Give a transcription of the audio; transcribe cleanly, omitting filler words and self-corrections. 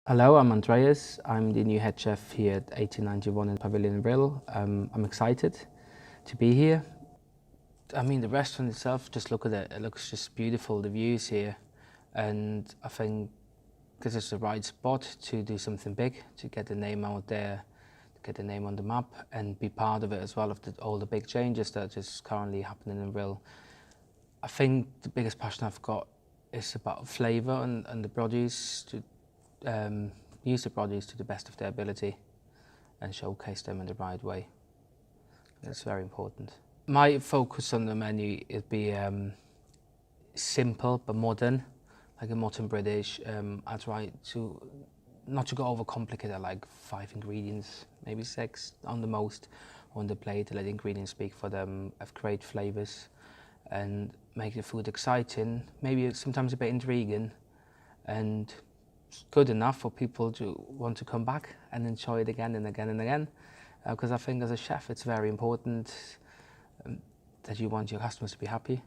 Hello, I'm Andreas. I'm the new head chef here at 1891 in Pavilion Brill. I'm excited to be here. I mean, the restaurant itself, just look at it. It looks just beautiful, the views here. And I think this is the right spot to do something big, to get the name out there, to get the name on the map and be part of it as well, of all the big changes that are just currently happening in Brill. I think the biggest passion I've got is about flavour and the produce, to use the produce to the best of their ability and showcase them in the right way. That's very important. My focus on the menu would be simple but modern, like a modern British. I try to not to go overcomplicated, like 5 ingredients, maybe 6 on the most on the plate, to let the ingredients speak for them, have great flavours and make the food exciting, maybe sometimes a bit intriguing, and good enough for people to want to come back and enjoy it again and again and again. Because I think as a chef it's very important that you want your customers to be happy.